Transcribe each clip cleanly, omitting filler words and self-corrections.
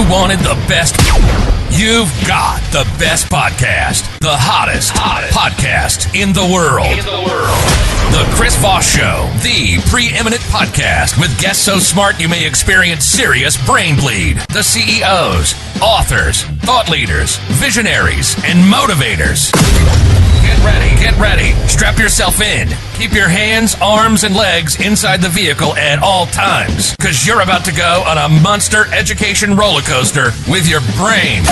you wanted the best, you've got the best podcast, the hottest podcast in the world. The Chris Voss Show, the preeminent podcast with guests so smart you may experience serious brain bleed. The CEOs, authors, thought leaders, visionaries, and motivators. Get ready. Strap yourself in. Keep your hands, arms, and legs inside the vehicle at all times, because you're about to go on a monster education roller coaster with your brain.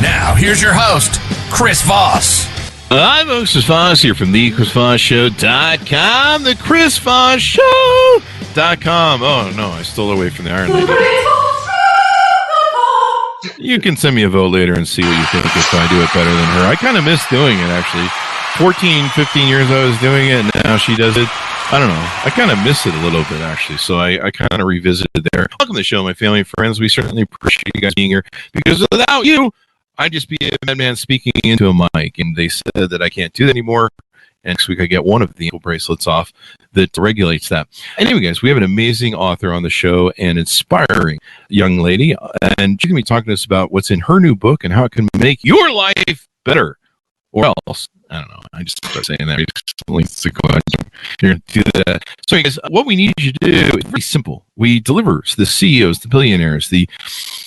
Now, here's your host, Chris Voss. I'm Chris Voss here from thechrisvossshow.com, thechrisvossshow.com. Oh, no, I stole away from the Iron Lady. You can send me a vote later and see what you think if I do it better than her. I kind of miss doing it, actually. 14, 15 years I was doing it, and now she does it. I don't know. I kind of miss it a little bit, actually, so I kind of revisited there. Welcome to the show, my family and friends. We certainly appreciate you guys being here, because without you, I'd just be a madman speaking into a mic, and they said that I can't do that anymore. And next week I get one of the ankle bracelets off that regulates that. Anyway, guys, we have an amazing author on the show, an inspiring young lady, and she's going to be talking to us about what's in her new book and how it can make your life better. Or else. I don't know. I just start saying that recently. Here to do that. So, guys, what we need you to do is very simple. We deliver to the CEOs, the billionaires,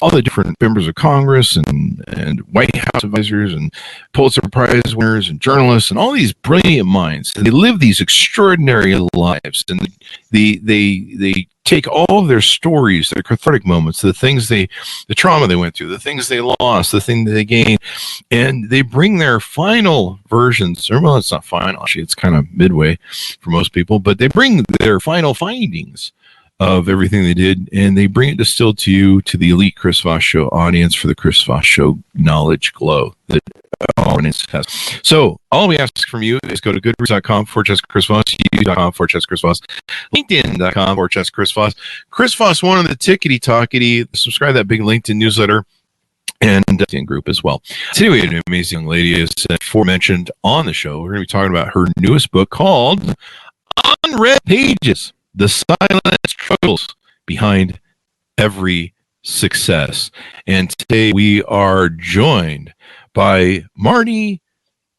all the different members of Congress and White House advisors and Pulitzer Prize winners and journalists and all these brilliant minds. They live these extraordinary lives, and they take all of their stories, their cathartic moments, the trauma they went through, the things they lost, the thing that they gained, and they bring their final versions, or well, it's not final, actually, it's kind of midway for most people, but they bring their final findings of everything they did, and they bring it distilled to you, to the elite Chris Voss Show audience, for the Chris Voss Show knowledge glow that our audience has. So all we ask from you is go to goodreads.com/Chris Voss, youtube.com/Chris Voss, linkedin.com/Chris Voss, Chris Voss one on the tickety-tockety. Subscribe to that big LinkedIn newsletter and LinkedIn group as well. Today we have an amazing young lady, as aforementioned on the show. We're going to be talking about her newest book called Unread Pages, The Silent Struggles Behind Every Success. And today we are joined by Marnie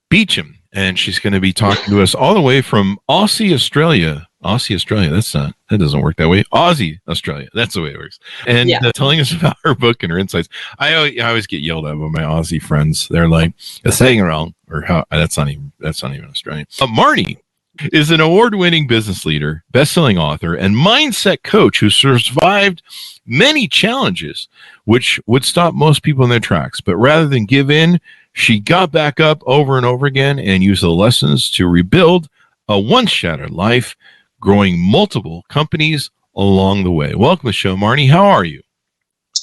Beecham, and she's going to be talking to us all the way from Aussie, Australia. That doesn't work that way. Aussie, Australia. That's the way it works. And telling us about her book and her insights. I always get yelled at by my Aussie friends. They're like, "It's saying it wrong," or "How?" That's not even Australian. Marnie is an award-winning business leader, best-selling author, and mindset coach who survived many challenges which would stop most people in their tracks. But rather than give in, she got back up over and over again and used the lessons to rebuild a once-shattered life, growing multiple companies along the way. Welcome to the show, Marnie. How are you?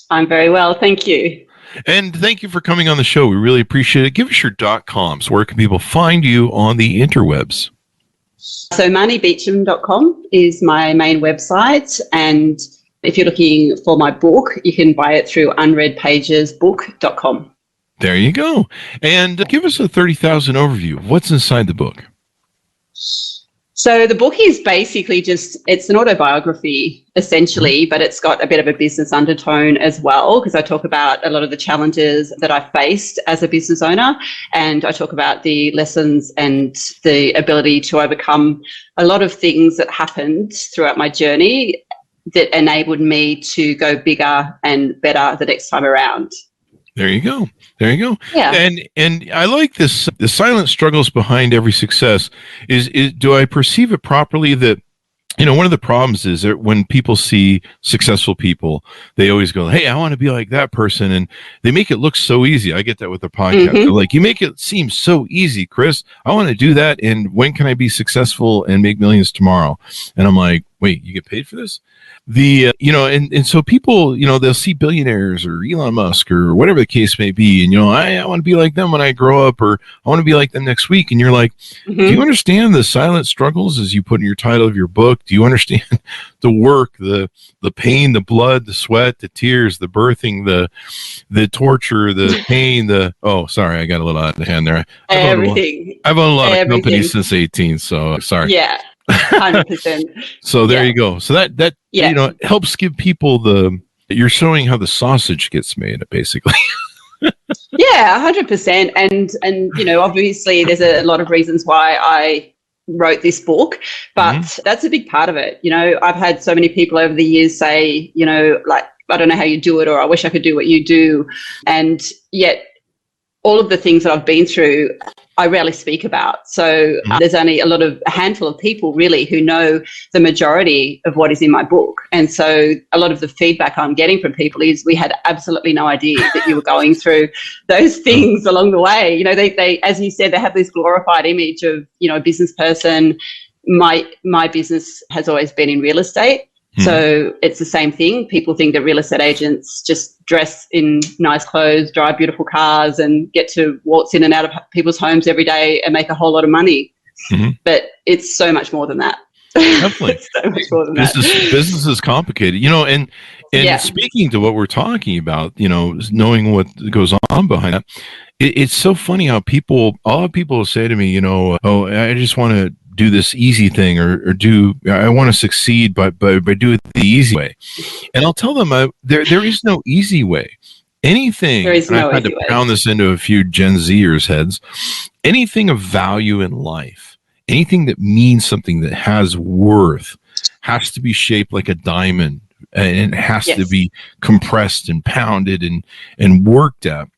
I'm very well, thank you. And thank you for coming on the show. We really appreciate it. Give us your .coms. Where can people find you on the interwebs? So marniebeecham.com is my main website, and if you're looking for my book, you can buy it through unreadpagesbook.com. There you go. And give us a 30,000 overview of what's inside the book. So the book is basically it's an autobiography, essentially, but it's got a bit of a business undertone as well, because I talk about a lot of the challenges that I faced as a business owner, and I talk about the lessons and the ability to overcome a lot of things that happened throughout my journey that enabled me to go bigger and better the next time around. There you go. Yeah. And I like this. The silent struggles behind every success is do I perceive it properly that, one of the problems is that when people see successful people, they always go, "Hey, I want to be like that person." And they make it look so easy. I get that with the podcast. Mm-hmm. They're like, "You make it seem so easy, Chris. I want to do that. And when can I be successful and make millions tomorrow?" And I'm like, "Wait, you get paid for this?" And so people, they'll see billionaires or Elon Musk or whatever the case may be. And, I want to be like them when I grow up, or I want to be like them next week. And you're like, mm-hmm. Do you understand the silent struggles, as you put in your title of your book? Do you understand the work, the pain, the blood, the sweat, the tears, the birthing, the torture, the pain, sorry, I got a little out of hand there. Everything. I've owned a lot of companies since 18, so sorry. Yeah. 100%. So there you go. So that helps give people You're showing how the sausage gets made, basically. Yeah, 100%. And obviously there's a lot of reasons why I wrote this book, but that's a big part of it. I've had so many people over the years say, like, I don't know how you do it, or I wish I could do what you do. And yet all of the things that I've been through, I rarely speak about. So there's only a handful of people really who know the majority of what is in my book. And so a lot of the feedback I'm getting from people is, we had absolutely no idea that you were going through those things along the way. They, as you said, they have this glorified image of, a business person. My business has always been in real estate. So it's the same thing. People think that real estate agents just dress in nice clothes, drive beautiful cars, and get to waltz in and out of people's homes every day and make a whole lot of money. But it's so much more than that. Definitely. It's so much more than that. Business is complicated, and speaking to what we're talking about, knowing what goes on behind that, it's so funny how a lot of people say to me, oh, I just want to do this easy thing, or I want to succeed, but do it the easy way. And I'll tell them there is no easy way. Anything, there is no I've had to pound this into a few Gen Zers' heads, anything of value in life, anything that means something, that has worth, has to be shaped like a diamond, and it has to be compressed and pounded and worked at.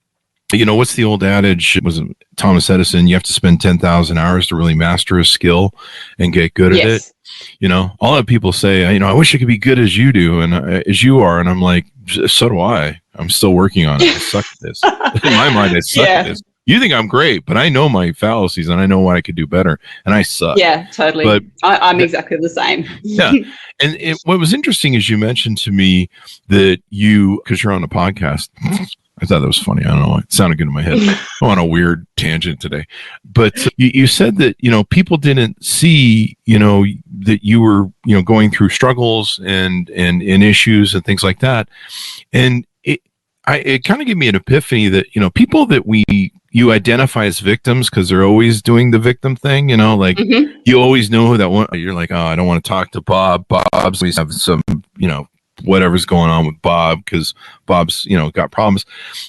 What's the old adage? Was it Thomas Edison? You have to spend 10,000 hours to really master a skill and get good at it. A lot of people say, I wish I could be good as you do and as you are. And I'm like, so do I. I'm still working on it. I suck at this. In my mind, I suck at this. You think I'm great, but I know my fallacies and I know what I could do better. And I suck. Yeah, totally. But I'm exactly the same. Yeah. And what was interesting is you mentioned to me that because you're on a podcast, I thought that was funny. I don't know. It sounded good in my head. I'm on a weird tangent today. But you said that, people didn't see, that you were, going through struggles and issues and things like that. And it kind of gave me an epiphany that, people that you identify as victims because they're always doing the victim thing, like you always know who that one. You're like, oh, I don't want to talk to Bob. Bob's always have some, whatever's going on with Bob because Bob's, got problems.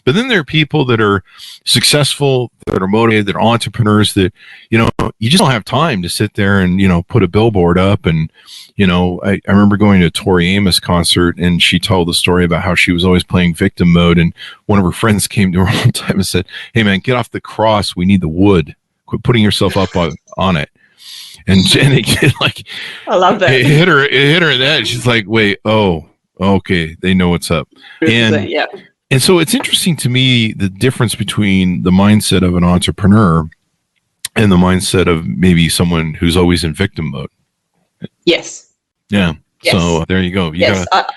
But then there are people that are successful, that are motivated, that are entrepreneurs that, you just don't have time to sit there and, put a billboard up. And, I remember going to a Tori Amos concert and she told the story about how she was always playing victim mode. And one of her friends came to her one time and said, hey man, get off the cross. We need the wood. Quit putting yourself up on it. And it like, I love that. It hit her in that. She's like, wait, oh, okay, they know what's up. And so it's interesting to me the difference between the mindset of an entrepreneur and the mindset of maybe someone who's always in victim mode. Yes. Yeah. Yes. So there you go.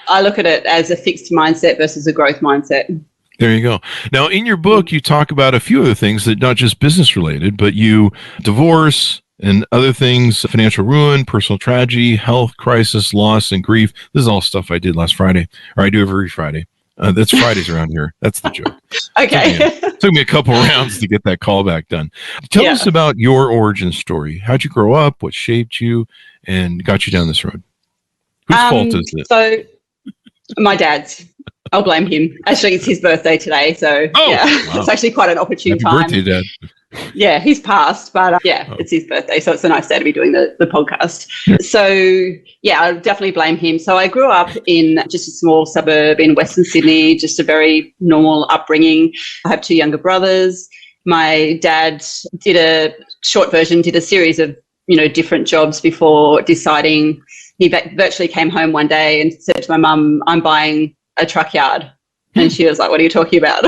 I look at it as a fixed mindset versus a growth mindset. There you go. Now, in your book, you talk about a few other things that not just business related, but divorce and other things, financial ruin, personal tragedy, health crisis, loss, and grief. This is all stuff I did last Friday, or I do every Friday. That's Fridays around here. That's the joke. Okay. Took me a couple rounds to get that callback done. Tell us about your origin story. How'd you grow up? What shaped you and got you down this road? Whose fault is it? So, my dad's. I'll blame him. Actually, it's his birthday today, so wow. It's actually quite an opportune time. Happy birthday, Dad. Yeah, he's passed, but it's his birthday, so it's a nice day to be doing the podcast. Yeah. So, I'll definitely blame him. So I grew up in just a small suburb in Western Sydney, just a very normal upbringing. I have two younger brothers. My dad did a series of, different jobs before deciding. He virtually came home one day and said to my mum, I'm buying a truck yard. And she was like, what are you talking about?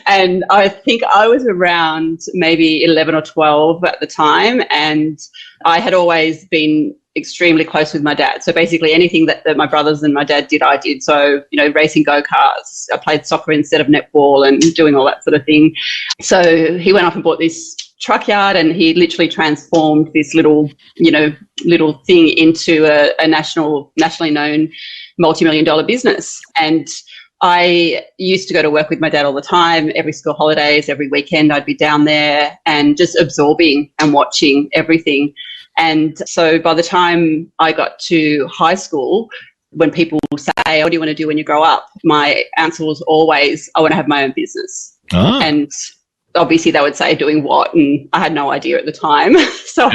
And I think I was around maybe 11 or 12 at the time. And I had always been extremely close with my dad. So basically anything that my brothers and my dad did, I did. So, racing go-karts, I played soccer instead of netball and doing all that sort of thing. So he went off and bought this truck yard and he literally transformed this little thing into a nationally known multi-million-dollar business. And I used to go to work with my dad all the time, every school holidays, every weekend I'd be down there and just absorbing and watching everything. And so by the time I got to high school, when people say, what do you want to do when you grow up? My answer was always, I want to have my own business. Ah. And obviously they would say, doing what? And I had no idea at the time. So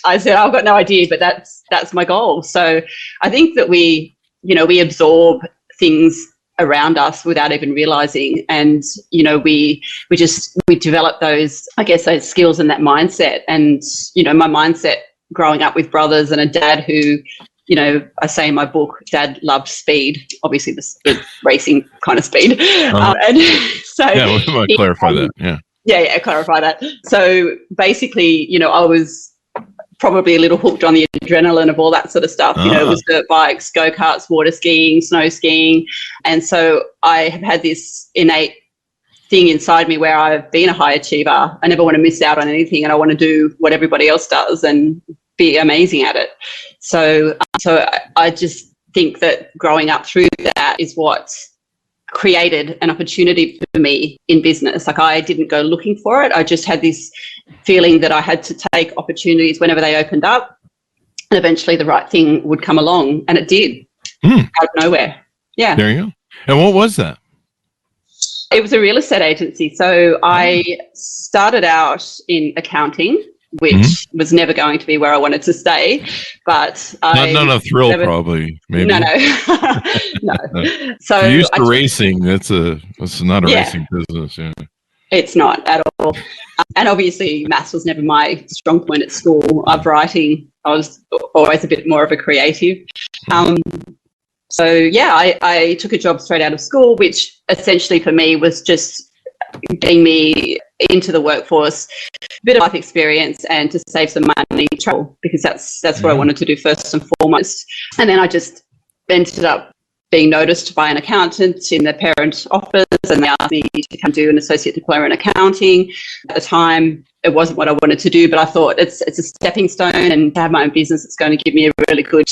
I said, I've got no idea, but that's my goal. So I think that we absorb things around us without even realizing. And, we develop those skills and that mindset. And, my mindset growing up with brothers and a dad who, I say in my book, Dad loved speed, obviously the racing kind of speed. And so we might clarify that. Yeah, clarify that. So basically, I was probably a little hooked on the adrenaline of all that sort of stuff. It was dirt bikes, go-karts, water skiing, snow skiing. And so I have had this innate thing inside me where I've been a high achiever. I never want to miss out on anything, and I want to do what everybody else does and be amazing at it. So I just think that growing up through that is what created an opportunity for me in business. Like, I didn't go looking for it. I just had this feeling that I had to take opportunities whenever they opened up, and eventually the right thing would come along, and it did out of nowhere. Yeah. There you go. And what was that? It was a real estate agency. So I started out in accounting, which was never going to be where I wanted to stay, but not a thrill, probably. Maybe. No. So you're used to racing. That's not a racing business. Yeah, it's not at all. And obviously, maths was never my strong point at school. Writing, I was always a bit more of a creative. So I took a job straight out of school, which essentially for me was just getting me into the workforce, a bit of life experience, and to save some money, travel, because that's what I wanted to do first and foremost. And then I just ended up being noticed by an accountant in the parent office, and they asked me to come do an associate diploma in accounting. At the time, it wasn't what I wanted to do, but I thought it's a stepping stone, and to have my own business, it's going to give me a really good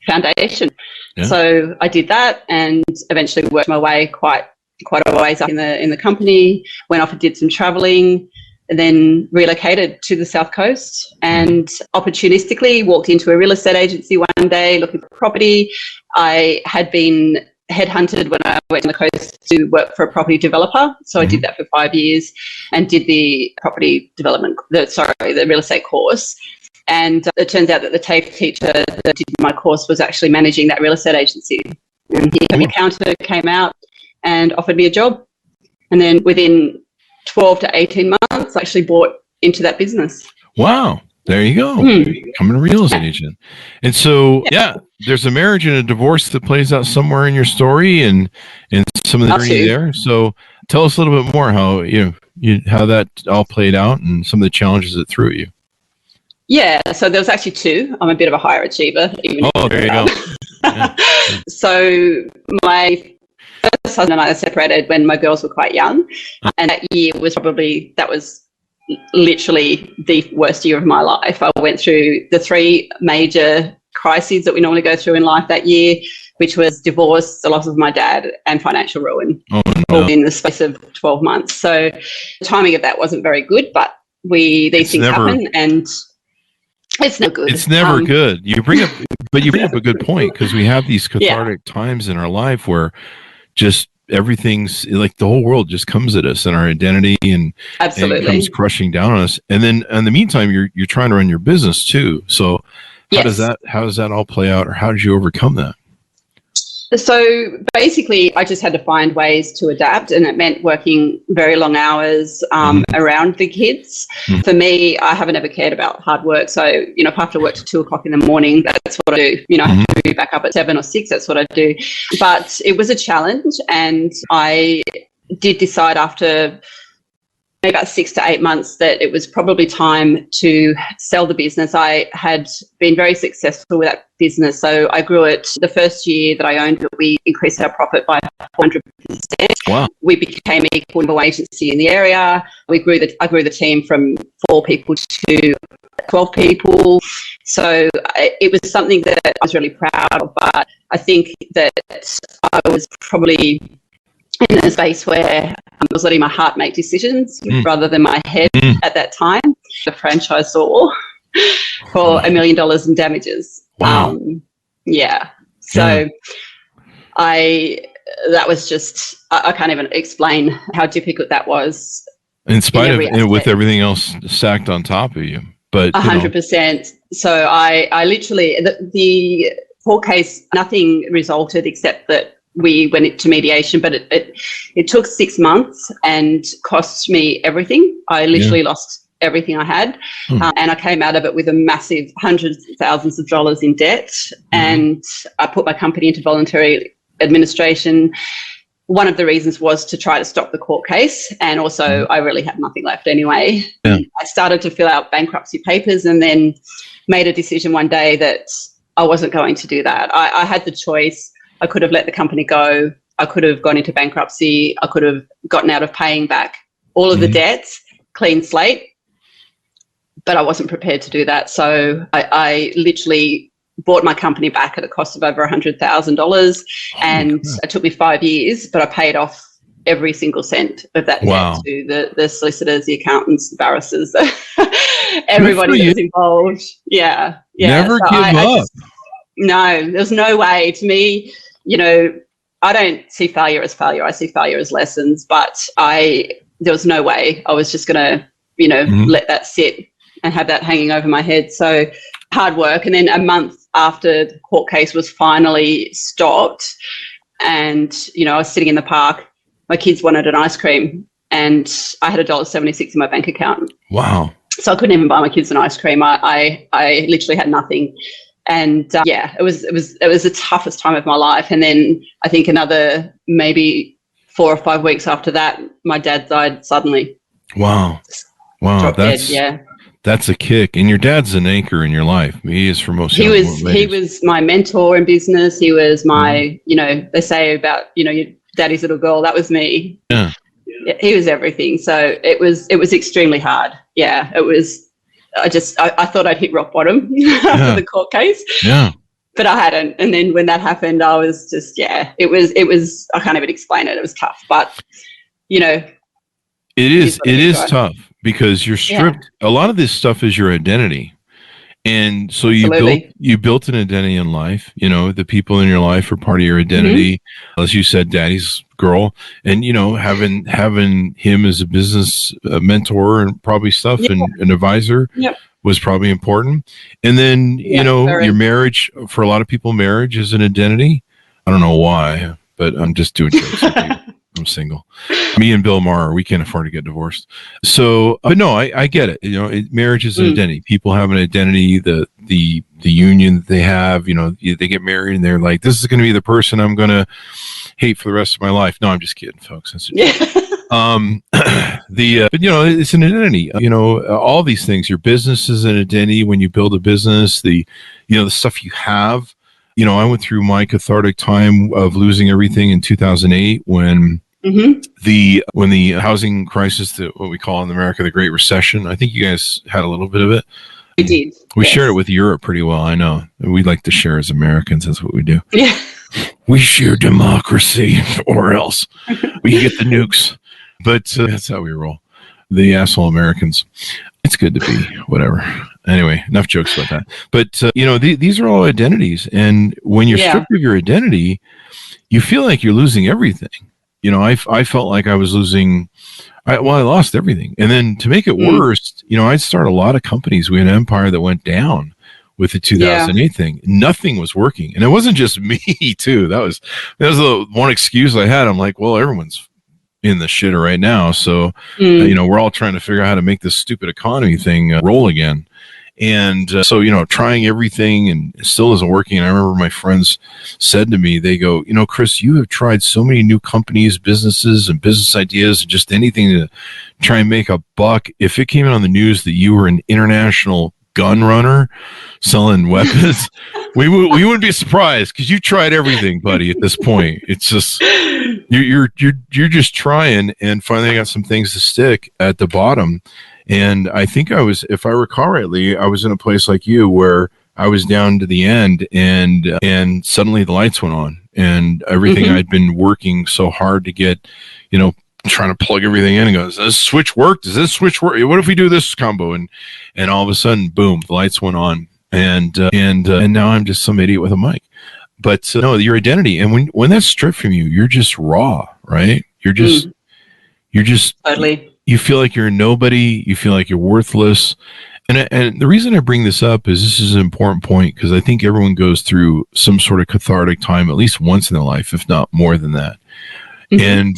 foundation. Yeah. So I did that, and eventually worked my way quite a ways up in the company, went off and did some traveling, and then relocated to the South Coast, and opportunistically walked into a real estate agency one day looking for property. I had been headhunted when I went on the coast to work for a property developer. So I did that for 5 years and did the the real estate course. And it turns out that the TAFE teacher that did my course was actually managing that real estate agency. And the accountant came out and offered me a job. And then within 12 to 18 months, I actually bought into that business. Wow. There you go. Becoming a real estate agent. And so, there's a marriage and a divorce that plays out somewhere in your story and some of the journey there. So tell us a little bit more how how that all played out and some of the challenges it threw at you. Yeah, so there was actually two. I'm a bit of a higher achiever. There you go. Yeah. So my first husband and I separated when my girls were quite young, and that year was literally the worst year of my life. I went through the three major crises that we normally go through in life that year, which was divorce, the loss of my dad, and financial ruin, all in the space of 12 months. So the timing of that wasn't very good, but these things happen, and it's never good. It's never good. You bring up a good point, because we have these cathartic times in our life where just everything's like the whole world just comes at us and our identity and comes crushing down on us. And then in the meantime, you're trying to run your business too. So how does that all play out, or how did you overcome that? So basically, I just had to find ways to adapt, and it meant working very long hours around the kids. For me, I haven't ever cared about hard work. So, if I have to work till 2:00 in the morning, that's what I do. I have to be back up at 7 or 6, that's what I do. But it was a challenge, and I did decide after maybe about 6 to 8 months that it was probably time to sell the business. I had been very successful with that business. So I grew it. The first year that I owned it, we increased our profit by 400%. Wow. We became equal number agency in the area. I grew the team from 4 people to 12 people. So it was something that I was really proud of. But I think that I was probably in a space where I was letting my heart make decisions rather than my head at that time. The franchisor for $1 million in damages. Wow. So that was just, I can't even explain how difficult that was. In spite of it, with everything else stacked on top of you. But 100%. So I literally, the court case, nothing resulted except that we went into mediation, but it took 6 months and cost me everything. I literally lost everything I had. And I came out of it with a massive hundreds of thousands of dollars in debt. And I put my company into voluntary administration. One of the reasons was to try to stop the court case. And also I really had nothing left anyway. I started to fill out bankruptcy papers and then made a decision one day that I wasn't going to do that. I had the choice. I could have let the company go. I could have gone into bankruptcy. I could have gotten out of paying back all of the debts, clean slate. But I wasn't prepared to do that. So I literally bought my company back at a cost of over $100,000. And it took me 5 years, but I paid off every single cent of that debt to the solicitors, the accountants, the barristers, everybody that was involved. Yeah. Never give up. No, there's no way. To me, I don't see failure as failure. I see failure as lessons. But there was no way I was just going to, let that sit and have that hanging over my head. So hard work. And then a month after the court case was finally stopped, and I was sitting in the park, my kids wanted an ice cream, and I had $1.76 in my bank account. Wow! So I couldn't even buy my kids an ice cream. I literally had nothing, and it was the toughest time of my life. And then I think another maybe 4 or 5 weeks after that, my dad died suddenly. Wow! That's a kick. And your dad's an anchor in your life. He is for most. He was my mentor in business. He was my, they say about, your daddy's little girl. That was me. Yeah. He was everything. So it was extremely hard. Yeah. It was, I thought I'd hit rock bottom after the court case. Yeah. But I hadn't. And then when that happened, I was just, it was, I can't even explain it. It was tough, but it is tough. Because you're stripped. A lot of this stuff is your identity. And so you built an identity in life. The people in your life are part of your identity. As you said, daddy's girl. And, having him as a business mentor and probably stuff and an advisor was probably important. And then, your marriage, for a lot of people, marriage is an identity. I don't know why, but I'm just doing jokes. I'm single. Me and Bill Maher, we can't afford to get divorced. So, but no, I get it. Marriage is an identity. People have an identity. The union that they have, they get married and they're like, this is going to be the person I'm going to hate for the rest of my life. No, I'm just kidding, folks. That's but it's an identity. All these things. Your business is an identity. When you build a business, the stuff you have. I went through my cathartic time of losing everything in 2008 when the housing crisis, what we call in America the Great Recession. I think you guys had a little bit of it. We did. We shared it with Europe pretty well. I know. We like to share as Americans. That's what we do. Yeah. We share democracy, or else we get the nukes. But that's how we roll. The asshole Americans. It's good to be whatever. Anyway, enough jokes about that. But, these are all identities. And when you're stripped of your identity, you feel like you're losing everything. I felt like I was losing, I lost everything. And then to make it worse, I'd start a lot of companies. We had an empire that went down with the 2008 thing. Nothing was working. And it wasn't just me, too. That was the one excuse I had. I'm like, well, everyone's in the shitter right now. So, we're all trying to figure out how to make this stupid economy thing roll again. And so, trying everything and it still isn't working. And I remember my friends said to me, they go, Chris, you have tried so many new companies, businesses and business ideas, and just anything to try and make a buck. If it came out on the news that you were an international gun runner selling weapons, we wouldn't be surprised because you tried everything, buddy, at this point. It's just, you're just trying, and finally I got some things to stick at the bottom. And I think if I recall rightly, I was in a place like you where I was down to the end and suddenly the lights went on and everything I'd been working so hard to get, trying to plug everything in and go, does this switch work? Does this switch work? What if we do this combo? And all of a sudden, boom, the lights went on. And now I'm just some idiot with a mic. But no, your identity. And when that's stripped from you, you're just raw, right? You're just Totally. you feel like you're a nobody. You feel like you're worthless. And the reason I bring this up is this is an important point because I think everyone goes through some sort of cathartic time at least once in their life, if not more than that. And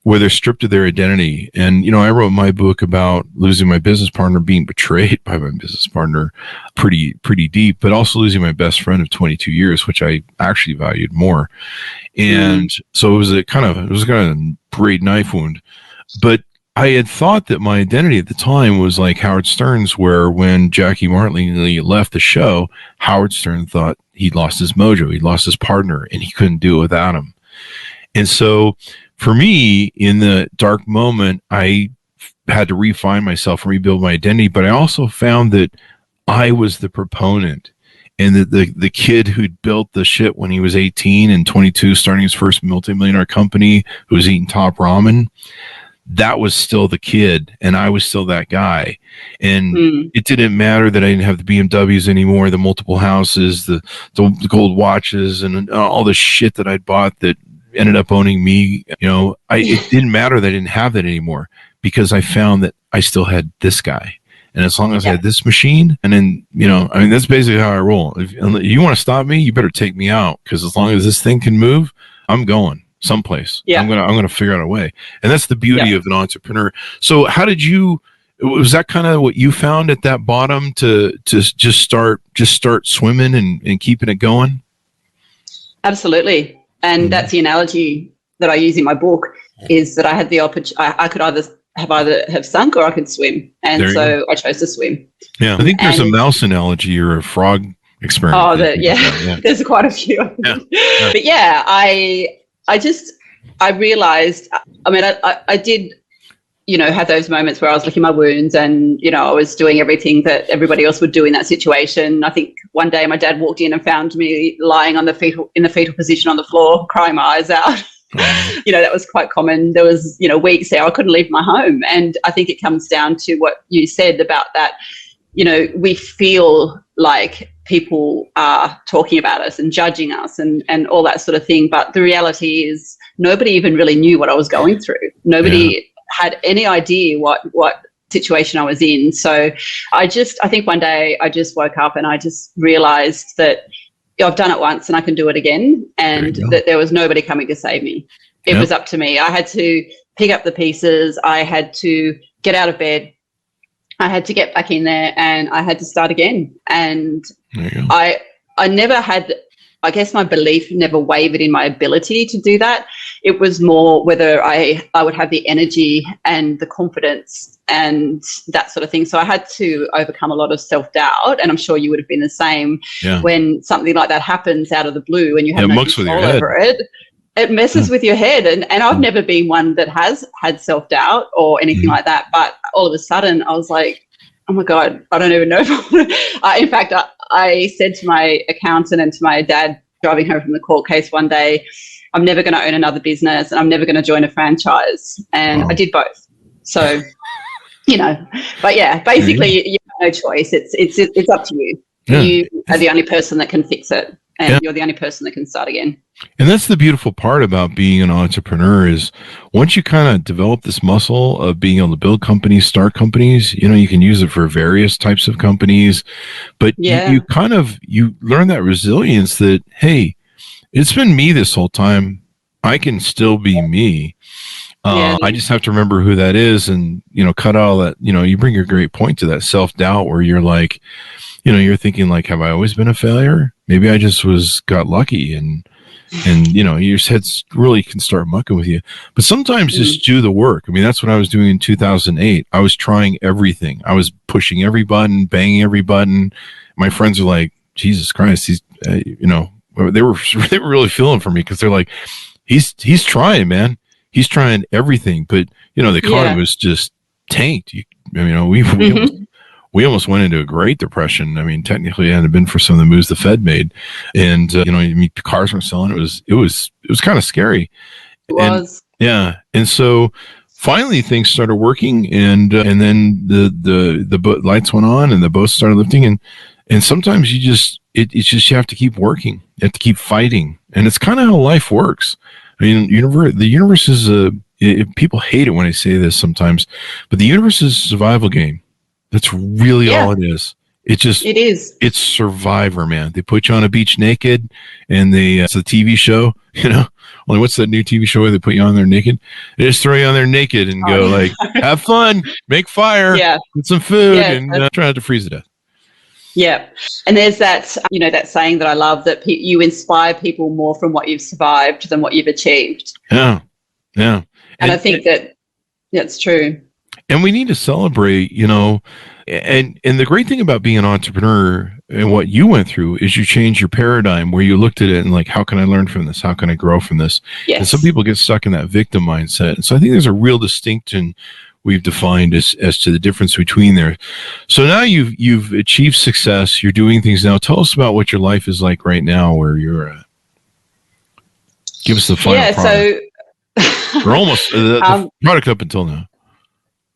where they're stripped of their identity. And, I wrote my book about losing my business partner, being betrayed by my business partner pretty deep, but also losing my best friend of 22 years, which I actually valued more. And so it was a kind of great knife wound. But I had thought that my identity at the time was like Howard Stern's, where when Jackie Martley left the show, Howard Stern thought he'd lost his mojo, he'd lost his partner, and he couldn't do it without him. And so for me, in the dark moment, I had to refine myself and rebuild my identity. But I also found that I was the proponent, and that the kid who'd built the shit when he was 18 and 22, starting his first multi-millionaire company, who was eating top ramen, that was still the kid, and I was still that guy. And it didn't matter that I didn't have the BMWs anymore, the multiple houses, the gold watches, and all the shit that I'd bought that ended up owning me. It didn't matter that I didn't have that anymore, because I found that I still had this guy. And as long as I had this machine, and then, that's basically how I roll. If you want to stop me, you better take me out, because as long as this thing can move, I'm going someplace. I'm gonna figure out a way. And that's the beauty of an entrepreneur. So how did was that kind of what you found at that bottom to just start swimming and keeping it going? Absolutely. And that's the analogy that I use in my book, is that I had the opportunity. I could either have sunk or I could swim. And so I chose to swim. Yeah. I think there's a mouse analogy or a frog experiment. Oh, there's quite a few. But I realized, I did, have those moments where I was licking my wounds and, I was doing everything that everybody else would do in that situation. I think one day my dad walked in and found me lying in the fetal position on the floor, crying my eyes out. That was quite common. There was, weeks there I couldn't leave my home. And I think it comes down to what you said about that, we feel like people are talking about us and judging us and all that sort of thing. But the reality is nobody even really knew what I was going through. Nobody had any idea what situation I was in. So I think one day I just woke up and I just realized that I've done it once and I can do it again, and that there was nobody coming to save me. It was up to me. I had to pick up the pieces. I had to get out of bed. I had to get back in there, and I had to start again. And I never had, I guess my belief never wavered in my ability to do that. It was more whether I would have the energy and the confidence and that sort of thing. So I had to overcome a lot of self-doubt, and I'm sure you would have been the same when something like that happens out of the blue and you have no control over it. It messes with your head. And I've never been one that has had self-doubt or anything like that. But all of a sudden I was like, oh my God, I don't even know if I want to. In fact, I said to my accountant and to my dad driving home from the court case one day, I'm never going to own another business and I'm never going to join a franchise. And I did both. So, but basically you have no choice. It's up to you. You are the only person that can fix it, and you're the only person that can start again. And that's the beautiful part about being an entrepreneur, is once you kind of develop this muscle of being able to build companies, start companies, you can use it for various types of companies, but you learn that resilience that, hey, it's been me this whole time. I can still be me. I just have to remember who that is and, cut all that, you bring your great point to that self-doubt where you're like, you're thinking like, have I always been a failure? Maybe I just got lucky and your head really can start mucking with you. But sometimes just do the work. I mean, that's what I was doing in 2008. I was trying everything. I was pushing every button, banging every button. My friends are like, Jesus Christ, they were really feeling for me, because they're like, he's trying, man. He's trying everything. But, the economy was just tanked. We almost went into a Great Depression. I mean, technically, it hadn't been for some of the moves the Fed made, and cars weren't selling. It was kind of scary. It was. And so finally things started working, and then the lights went on and the boats started lifting, and And sometimes it's just you have to keep working. You have to keep fighting. And it's kind of how life works. I mean, the universe is people hate it when I say this sometimes, but the universe is a survival game. That's really all it is. It is. It's Survivor, man. They put you on a beach naked, and it's a TV show, Only what's that new TV show where they put you on there naked? They just throw you on there naked and go like, have fun, make fire, get some food, and try not to freeze to death. Yeah. And there's that, that saying that I love, that you inspire people more from what you've survived than what you've achieved. Yeah. Yeah. And I think that's true. And we need to celebrate, and the great thing about being an entrepreneur and what you went through is you changed your paradigm, where you looked at it and like, how can I learn from this? How can I grow from this? Yes. And some people get stuck in that victim mindset. And so I think there's a real distinction we've defined as to the difference between there. So now you've achieved success. You're doing things now. Tell us about what your life is like right now, where you're at. Give us the final product. So we're almost the product up until now.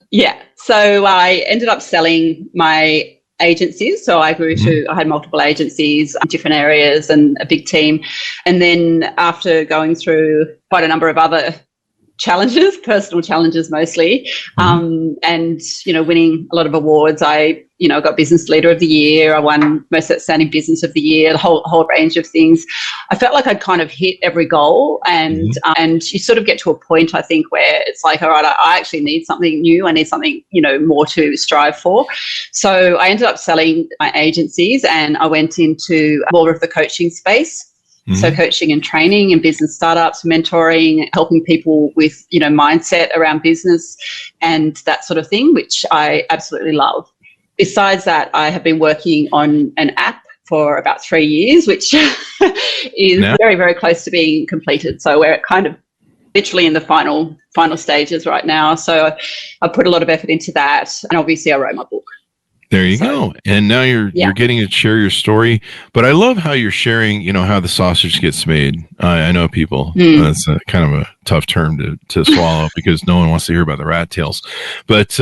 Yeah. So I ended up selling my agencies. So I grew I had multiple agencies in different areas and a big team. And then after going through quite a number of other challenges, personal challenges mostly, and, winning a lot of awards, I got Business Leader of the Year. I won Most Outstanding Business of the Year, the whole range of things. I felt like I'd kind of hit every goal, and you sort of get to a point, I think, where it's like, all right, I actually need something new. I need something, more to strive for. So I ended up selling my agencies, and I went into more of the coaching space. So coaching and training in business startups, mentoring, helping people with, mindset around business and that sort of thing, which I absolutely love. Besides that, I have been working on an app for about 3 years, which is very, very close to being completed. So we're kind of literally in the final stages right now. So I put a lot of effort into that. And obviously I wrote my book. There you go. And now you're getting to share your story. But I love how you're sharing, how the sausage gets made. I know people, that's kind of a tough term to swallow because no one wants to hear about the rat tails. But,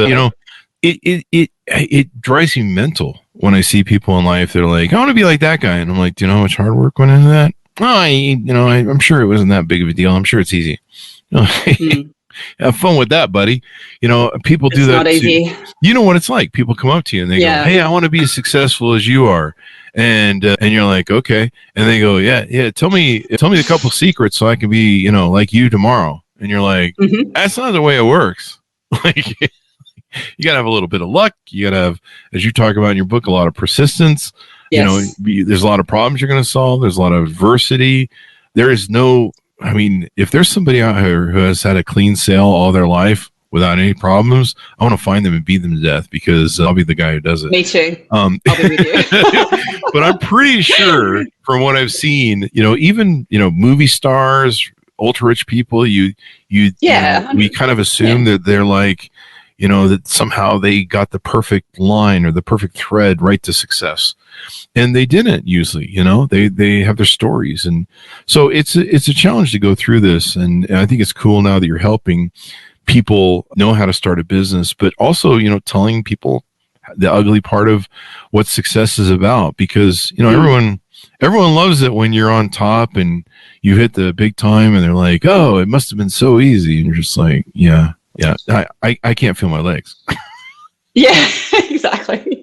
it drives me mental when I see people in life. They're like, I want to be like that guy. And I'm like, do you know how much hard work went into that? I'm sure it wasn't that big of a deal. I'm sure it's easy. Have fun with that, buddy. People do that. It's not easy. You know what it's like. People come up to you and they go, hey, I want to be as successful as you are. And you're like, okay. And they go, yeah. Tell me a couple secrets so I can be, like you tomorrow. And you're like, that's not the way it works. Like, you got to have a little bit of luck. You got to have, as you talk about in your book, a lot of persistence. Yes. There's a lot of problems you're going to solve. There's a lot of adversity. There is if there's somebody out here who has had a clean sail all their life without any problems, I want to find them and beat them to death because I'll be the guy who does it. Me too. I'll be with you. But I'm pretty sure from what I've seen, even, movie stars, ultra rich people, we kind of assume that they're like, that somehow they got the perfect line or the perfect thread right to success. And they didn't usually, they have their stories. And so it's a challenge to go through this. And I think it's cool now that you're helping people know how to start a business, but also, telling people the ugly part of what success is about, because, everyone loves it when you're on top and you hit the big time and they're like, oh, it must've been so easy. And you're just like, yeah, I can't feel my legs. Yeah, exactly.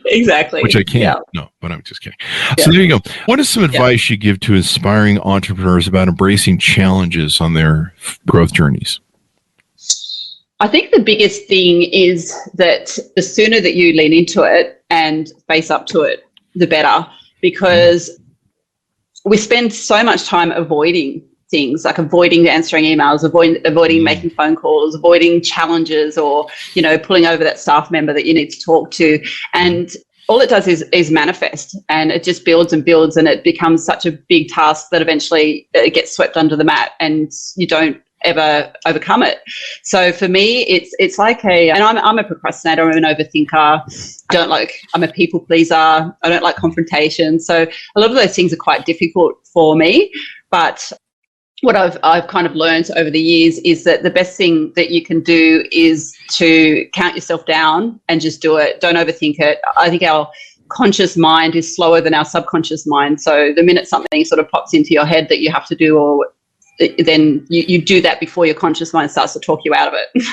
Exactly. Which I can't. Yeah. No, but I'm just kidding. Yeah. So there you go. What is some advice you give to aspiring entrepreneurs about embracing challenges on their growth journeys? I think the biggest thing is that the sooner that you lean into it and face up to it, the better, because we spend so much time avoiding things, like avoiding answering emails, avoiding making phone calls, avoiding challenges, or, pulling over that staff member that you need to talk to. And all it does is manifest, and it just builds and builds, and it becomes such a big task that eventually it gets swept under the mat and you don't ever overcome it. So for me, it's like and I'm a procrastinator, I'm an overthinker, I'm a people pleaser, I don't like confrontation. So a lot of those things are quite difficult for me, but what I've kind of learned over the years is that the best thing that you can do is to count yourself down and just do it. Don't overthink it. I think our conscious mind is slower than our subconscious mind. So the minute something sort of pops into your head that you have to do, or then you do that before your conscious mind starts to talk you out of it.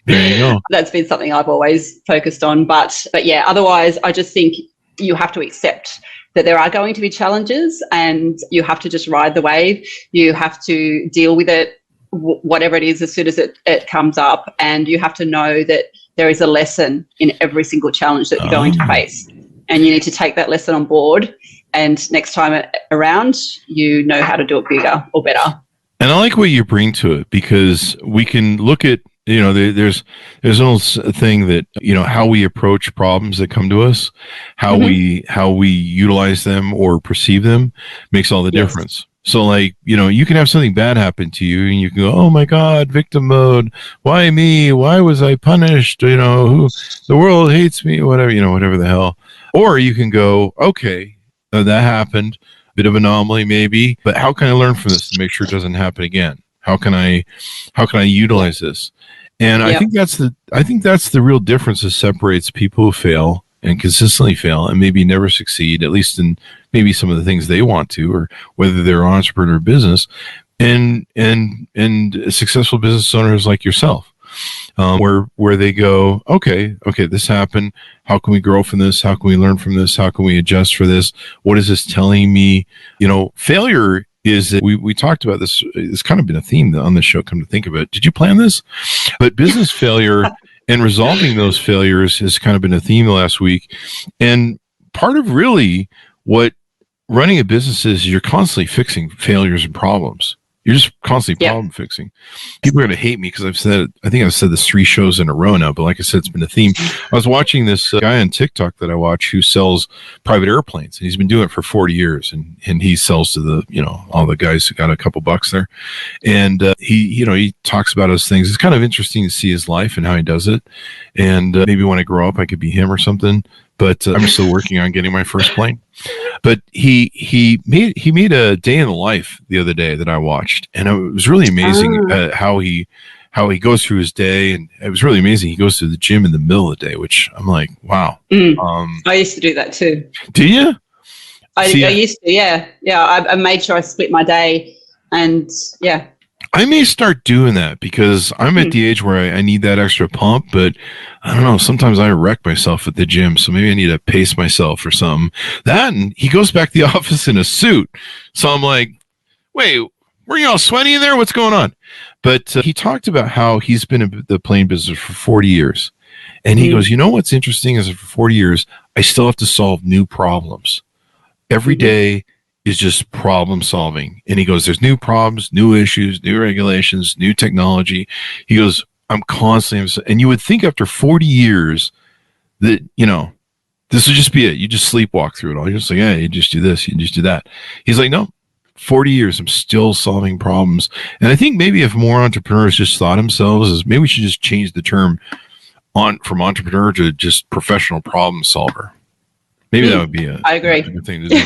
There you go. That's been something I've always focused on. But yeah, otherwise I just think you have to accept that there are going to be challenges and you have to just ride the wave. You have to deal with it, whatever it is, as soon as it comes up. And you have to know that there is a lesson in every single challenge that you're going to face. And you need to take that lesson on board. And next time around, you know how to do it bigger or better. And I like what you bring to it, because we can look at, there's an old thing that, how we approach problems that come to us, how we utilize them or perceive them makes all the difference. So like, you can have something bad happen to you and you can go, oh my God, victim mode. Why me? Why was I punished? The world hates me, whatever, whatever the hell. Or you can go, okay, that happened. Bit of anomaly maybe, but how can I learn from this to make sure it doesn't happen again? How can I utilize this? And I think that's the real difference that separates people who fail and consistently fail and maybe never succeed, at least in maybe some of the things they want to, or whether they're an entrepreneur or business, and successful business owners like yourself. Where they go, okay, this happened. How can we grow from this? How can we learn from this? How can we adjust for this? What is this telling me? Failure is that we talked about this. It's kind of been a theme on this show, come to think of it. Did you plan this? But business failure and resolving those failures has kind of been a theme the last week. And part of really what running a business is you're constantly fixing failures and problems. You're just constantly problem fixing. People are going to hate me because I think I've said this 3 shows in a row now, but like I said, it's been a theme. I was watching this guy on TikTok that I watch who sells private airplanes, and he's been doing it for 40 years. And he sells to the, all the guys who got a couple bucks there. And he talks about his things. It's kind of interesting to see his life and how he does it. And maybe when I grow up, I could be him or something. But I'm still working on getting my first plane. But he made a day in the life the other day that I watched, and it was really amazing how he goes through his day, and it was really amazing. He goes to the gym in the middle of the day, which I'm like, wow. I used to do that too. Do you? I used to, yeah. I made sure I split my day, and yeah. I may start doing that because I'm at the age where I need that extra pump, but I don't know. Sometimes I wreck myself at the gym, so maybe I need to pace myself or something. And he goes back to the office in a suit. So I'm like, wait, were you all sweaty in there? What's going on? But he talked about how he's been in the plane business for 40 years. And he goes, what's interesting is that for 40 years, I still have to solve new problems. Every day is just problem solving. And he goes, there's new problems, new issues, new regulations, new technology. He goes, I'm constantly, and you would think after 40 years that, this would just be it. You just sleepwalk through it all. You're just like, yeah, you just do this, you just do that. He's like, no, 40 years, I'm still solving problems. And I think maybe if more entrepreneurs just thought themselves as maybe we should just change the term from entrepreneur to just professional problem solver. Maybe that would be I agree. A good thing to do.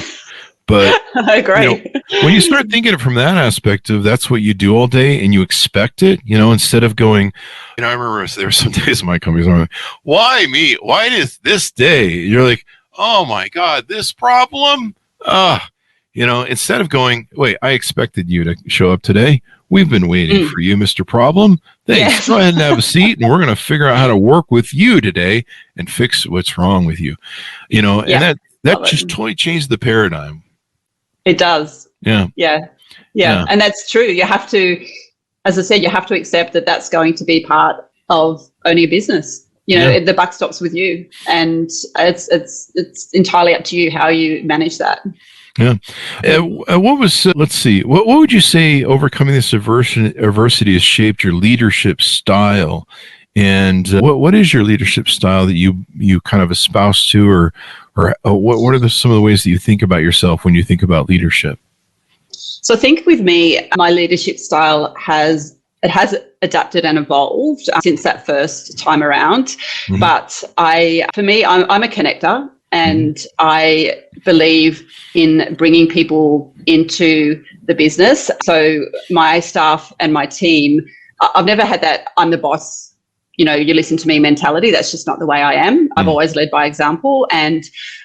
But I agree. When you start thinking it from that aspect of that's what you do all day and you expect it, instead of going, I remember there were some days in my company where I'm like, why me? Why is this day? You're like, oh my God, this problem? Instead of going, wait, I expected you to show up today. We've been waiting for you, Mr. Problem. Thanks. Yes. Go ahead and have a seat, and we're going to figure out how to work with you today and fix what's wrong with you. And that just totally changed the paradigm. It does. Yeah. And that's true. You have to, as I said, you have to accept that that's going to be part of owning a business. The buck stops with you, and it's entirely up to you how you manage that. Yeah. What was, let's see, what would you say overcoming this adversity has shaped your leadership style? And what is your leadership style that you kind of espouse to, or what are some of the ways that you think about yourself when you think about leadership? So I think with me, my leadership style has adapted and evolved since that first time around. But I'm a connector. And I believe in bringing people into the business. So my staff and my team, I've never had that I'm the boss, you listen to me mentality. That's just not the way I am. I've always led by example. And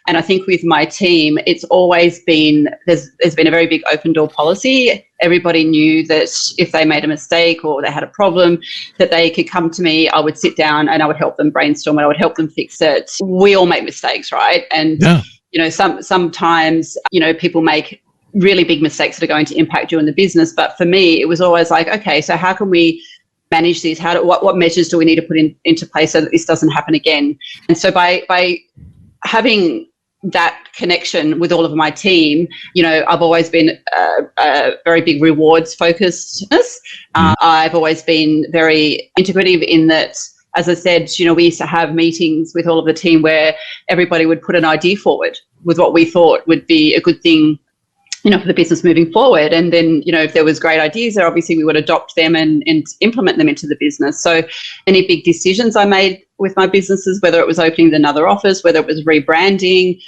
I think with my team, it's always been, there's been a very big open door policy. Everybody knew that if they made a mistake or they had a problem, that they could come to me. I would sit down and I would help them brainstorm and I would help them fix it. We all make mistakes, right? And, sometimes, people make really big mistakes that are going to impact you in the business. But for me, it was always like, okay, so how can we manage these? What measures do we need to put into place so that this doesn't happen again? And so by having that connection with all of my team, I've always been a very big rewards focusedness. I've always been very integrative in that. As I said, we used to have meetings with all of the team where everybody would put an idea forward with what we thought would be a good thing, for the business moving forward. And then, if there was great ideas there, obviously we would adopt them and implement them into the business. So any big decisions I made with my businesses, whether it was opening another office, whether it was rebranding,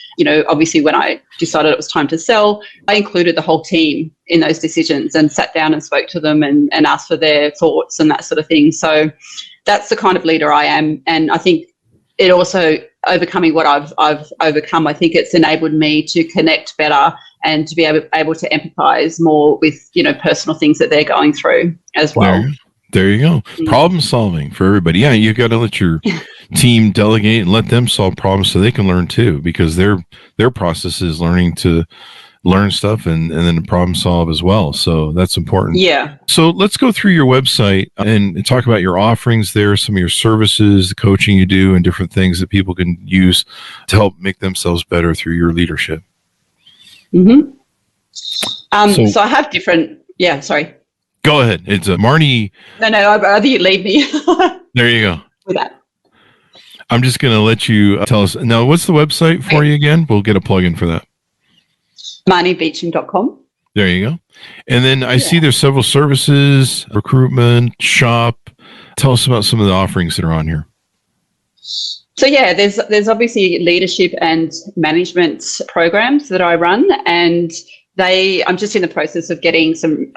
obviously when I decided it was time to sell, I included the whole team in those decisions and sat down and spoke to them and asked for their thoughts and that sort of thing. So that's the kind of leader I am. And I think it also, overcoming what I've overcome, I think it's enabled me to connect better and to be able to empathize more with, personal things that they're going through as well. There you go. Problem solving for everybody. Yeah, you got to let your team delegate and let them solve problems so they can learn too, because their process is learning to learn stuff and then problem solve as well. So that's important. Yeah. So let's go through your website and talk about your offerings there, some of your services, the coaching you do, and different things that people can use to help make themselves better through your leadership. So I have different, sorry. Go ahead. It's Marnie. No, I'd rather you leave me. There you go. With that. I'm just going to let you tell us. Now, what's the website for you again? We'll get a plug-in for that. MarnieBeecham.com. There you go. And then I see there's several services, recruitment, shop. Tell us about some of the offerings that are on here. So there's obviously leadership and management programs that I run, and I'm just in the process of getting some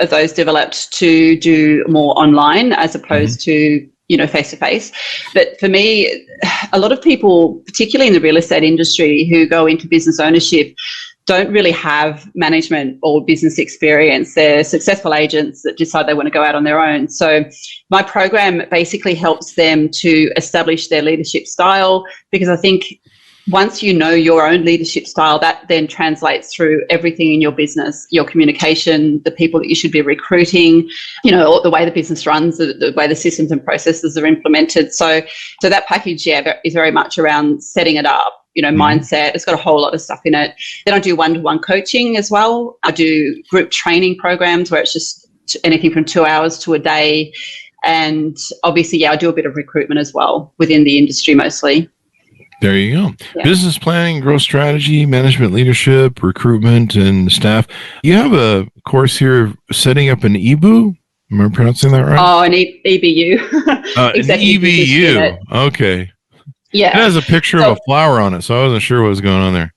of those developed to do more online as opposed to face to face. But for me, a lot of people, particularly in the real estate industry, who go into business ownership, don't really have management or business experience. They're successful agents that decide they want to go out on their own. So my program basically helps them to establish their leadership style, because I think once you know your own leadership style, that then translates through everything in your business, your communication, the people that you should be recruiting, the way the business runs, the way the systems and processes are implemented. So that package, is very much around setting it up. Mindset. It's got a whole lot of stuff in it. Then I do one-to-one coaching as well. I do group training programs where it's just anything from 2 hours to a day. And obviously, I do a bit of recruitment as well within the industry mostly. There you go. Yeah. Business planning, growth strategy, management leadership, recruitment, and staff. You have a course here, setting up an EBU. Am I pronouncing that right? Oh, an EBU. Exactly. An EBU. Okay. Yeah. It has a picture of a flower on it, so I wasn't sure what was going on there.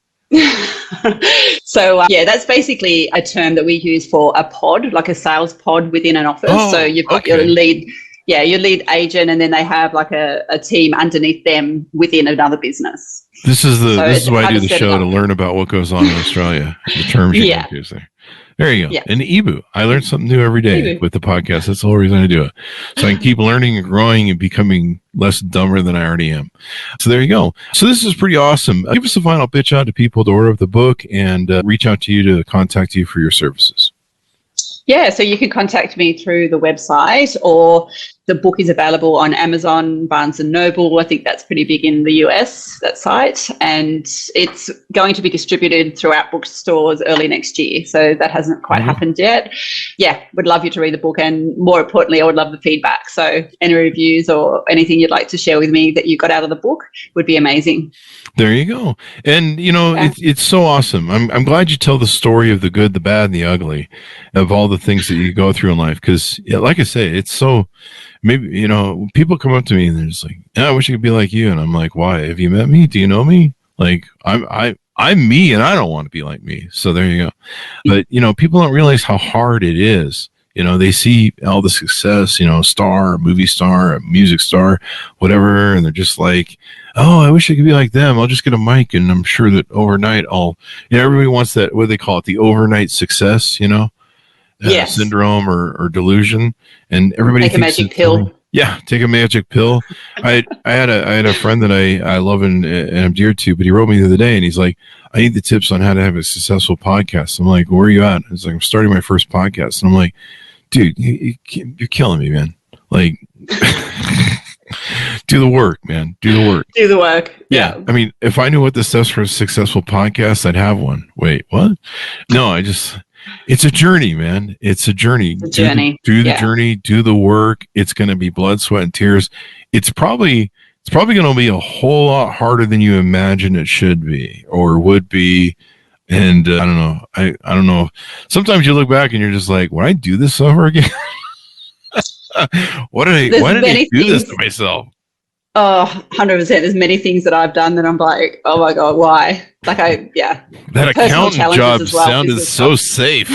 So, that's basically a term that we use for a pod, like a sales pod within an office. So you've got your lead agent, and then they have like a team underneath them within another business. This is why I do the show, to learn about what goes on in Australia, the terms you can use there. There you go. Yeah. An EBU. I learn something new every day with the podcast. That's the whole reason I do it. So I can keep learning and growing and becoming less dumber than I already am. So there you go. So this is pretty awesome. Give us a final pitch out to people to order the book and reach out to you to contact you for your services. Yeah, so you can contact me through the website, or the book is available on Amazon, Barnes & Noble. I think that's pretty big in the US, that site. And it's going to be distributed throughout bookstores early next year. So that hasn't quite happened yet. Yeah, would love you to read the book. And more importantly, I would love the feedback. So any reviews or anything you'd like to share with me that you got out of the book would be amazing. There you go. And, it's so awesome. I'm glad you tell the story of the good, the bad, and the ugly of all the things that you go through in life. Because, like I say, it's so... Maybe, people come up to me and they're just like, I wish I could be like you. And I'm like, why? Have you met me? Do you know me? Like I'm me, and I don't want to be like me. So there you go. But people don't realize how hard it is. They see all the success, star, movie star, music star, whatever, and they're just like, oh, I wish I could be like them. I'll just get a mic, and I'm sure that overnight everybody wants that, what do they call it, the overnight success, Yes. syndrome or delusion, and everybody Take a thinks magic pill. Yeah, take a magic pill. I had a friend that I love and I'm dear to, but he wrote me the other day, and he's like, I need the tips on how to have a successful podcast. I'm like, where are you at? He's like, I'm starting my first podcast, and I'm like, dude, you're killing me, man. Like, do the work, man. Do the work. Do the work. Yeah. I mean, if I knew what the steps for a successful podcast, I'd have one. Wait, what? No, it's a journey, man. It's a journey. It's a journey. Do the journey, do the work. It's going to be blood, sweat, and tears. It's probably going to be a whole lot harder than you imagine it should be or would be. And I don't know. I don't know. Sometimes you look back and you're just like, would I do this over again? Why did I do this to myself? Oh, 100%. There's many things that I've done that I'm like, oh my God, why? Like that accountant job sounded so safe.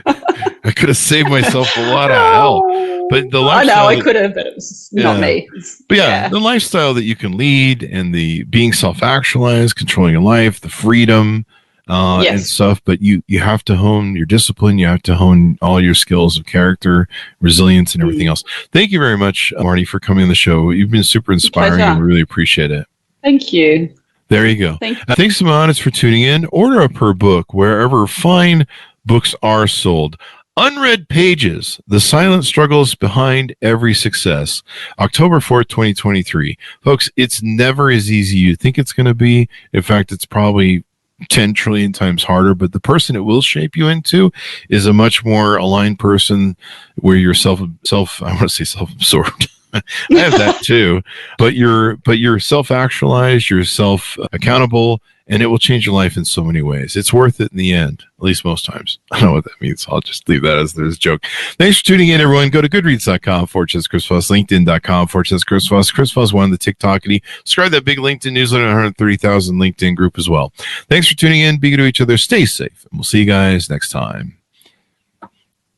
I could have saved myself a lot of hell. But the lifestyle, I know I could have, but it was not me. But the lifestyle that you can lead and the being self-actualized, controlling your life, the freedom, and stuff, but you have to hone your discipline. You have to hone all your skills of character, resilience, and everything else. Thank you very much, Marnie, for coming on the show. You've been super inspiring, and we really appreciate it. Thank you. There you go. Thanks to my audience for tuning in. Order a per book wherever fine books are sold. Unread Pages, The Silent Struggles Behind Every Success, October 4th, 2023. Folks, it's never as easy as you think it's going to be. In fact, it's probably 10 trillion times harder, but the person it will shape you into is a much more aligned person where you're I want to say self-absorbed. I have that too, but you're self-actualized, you're self-accountable, and it will change your life in so many ways. It's worth it in the end, at least most times. I don't know what that means. I'll just leave that as a joke. Thanks for tuning in, everyone. Go to goodreads.com/Chris Voss, LinkedIn.com/Chris Voss, Chris Voss one, the TikTokity. Subscribe to that big LinkedIn newsletter, 130,000 LinkedIn group as well. Thanks for tuning in. Be good to each other. Stay safe. And we'll see you guys next time.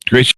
Great.